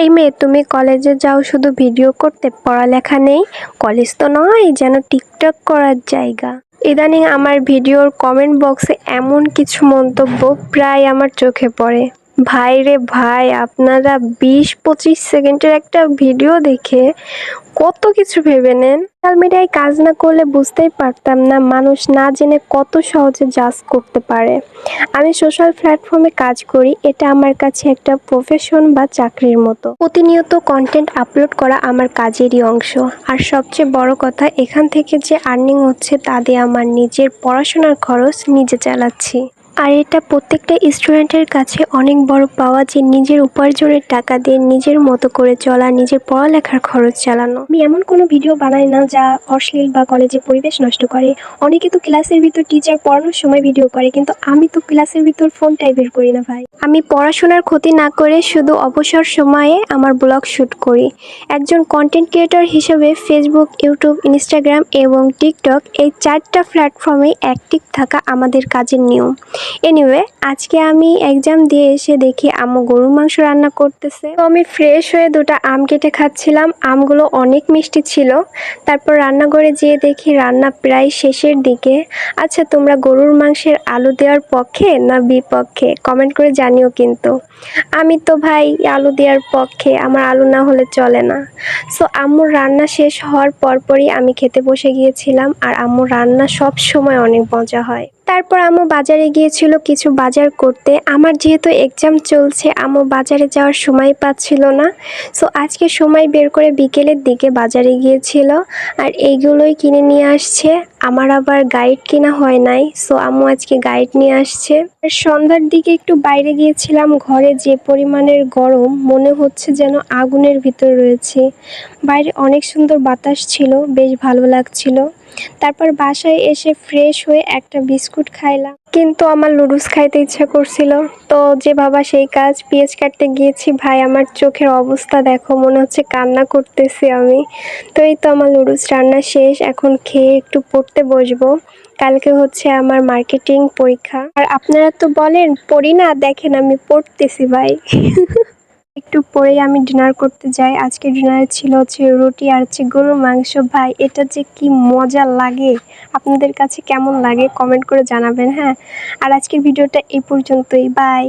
এই মেয়ে, তুমি কলেজে যাও শুধু ভিডিও করতে, পড়ালেখা নেই? কলেজ তো নয় যেন টিকটক করার জায়গা। ইদানিং আমার ভিডিওর কমেন্ট বক্সে এমন কিছু মন্তব্য প্রায় আমার চোখে পড়ে। ভাই রে ভাই, আপনারা 20-25 সেকেন্ডের একটা ভিডিও দেখে কত কিছু ভেবে নেন। সোশ্যাল মিডিয়ায় কাজ না করলে বুঝতেই পারতাম না মানুষ না জেনে কত সহজে জাজ করতে পারে। আমি সোশ্যাল প্ল্যাটফর্মে কাজ করি, এটা আমার কাছে একটা প্রফেশন বা চাকরির মতো। প্রতিনিয়ত কন্টেন্ট আপলোড করা আমার কাজেরই অংশ। আর সবচেয়ে বড় কথা, এখান থেকে যে আর্নিং হচ্ছে তা দিয়ে আমার নিজের পড়াশোনার খরচ নিজে চালাচ্ছি। আর এটা প্রত্যেকটা স্টুডেন্টের কাছে অনেক বড় পাওয়া যে নিজের উপার্জনের টাকা দিয়ে নিজের মতো করে চলা, নিজের পড়ালেখার খরচ চালানো। আমি এমন কোনো ভিডিও বানাই না যা অশ্লীল বা কলেজে পরিবেশ নষ্ট করে। অনেকে তো ক্লাসের ভিতর টিচার পড়ানোর সময় ভিডিও করে, কিন্তু আমি তো ক্লাসের ভিতর ফোনটাই বের করি না ভাই। আমি পড়াশোনার ক্ষতি না করে শুধু অবসর সময়ে আমার ব্লগ শ্যুট করি। একজন কন্টেন্ট ক্রিয়েটর হিসেবে ফেসবুক, ইউটিউব, ইনস্টাগ্রাম এবং টিকটক এই 4টা প্ল্যাটফর্মে অ্যাক্টিভ থাকা আমাদের কাজের নিয়ম। এনিওয়ে, আজকে আমি এক্সাম দিয়ে এসে দেখি আম্মু গরুর মাংস রান্না করতেছে। তো আমি ফ্রেশ হয়ে 2টা আম কেটে খাচ্ছিলাম। আমগুলো অনেক মিষ্টি ছিল। তারপর রান্নাঘরে যেয়ে দেখি রান্না প্রায় শেষের দিকে। আচ্ছা, তোমরা গরুর মাংসের আলু দেওয়ার পক্ষে না বিপক্ষে? কমেন্ট করে জানিও কিন্তু। আমি তো ভাই আলু দেওয়ার পক্ষে, আমার আলু না হলে চলে না। সো আম্মুর রান্না শেষ হওয়ার পরপরই আমি খেতে বসে গিয়েছিলাম। আর আম্মুর রান্না সব সময় অনেক মজা হয়। তারপর আম্মু বাজারে গিয়েছিল কিছু বাজার করতে। আমার যেহেতু এক্সাম চলছে, আম্মু বাজারে যাওয়ার সময় পাচ্ছিল না। সো আজকে সময় বের করে বিকেলের দিকে বাজারে গিয়েছিল আর এইগুলোই কিনে নিয়ে আসছে। আমার আবার গাইড কেনা হয় নাই, সো আম্মু আজকে গাইড নিয়ে আসছে। আর সন্ধ্যার দিকে একটু বাইরে গিয়েছিলাম। ঘরে যে পরিমাণের গরম, মনে হচ্ছে যেন আগুনের ভিতর রয়েছে। বাইরে অনেক সুন্দর বাতাস ছিল, বেশ ভালো লাগছিল। তারপর বাসায় এসে ফ্রেশ হয়ে একটা বিস্কুট খাইলাম, কিন্তু আমার লুডুস খাইতে ইচ্ছা করছিল। তো যে বাবা সেই কাজ, পেঁয়াজ কাটতে গিয়েছি, ভাই আমার চোখের অবস্থা দেখো, মনে হচ্ছে কান্না করতেছি আমি। তো এই তো আমার লুডুস রান্না শেষ, এখন খেয়ে একটু পড়তে বসবো। কালকে হচ্ছে আমার মার্কেটিং পরীক্ষা। আর আপনারা তো বলেন পড়ি না, দেখেন আমি পড়তেছি ভাই। একটু পরেই আমি ডিনার করতে যাই। আজকে ডিনারে ছিল হচ্ছে রুটি আর হচ্ছে গরুর মাংস। ভাই এটা যে কি মজা লাগে, আপনাদের কাছে কেমন লাগে কমেন্ট করে জানাবেন, হ্যাঁ। আর আজকের ভিডিওটা এই পর্যন্তই, বাই।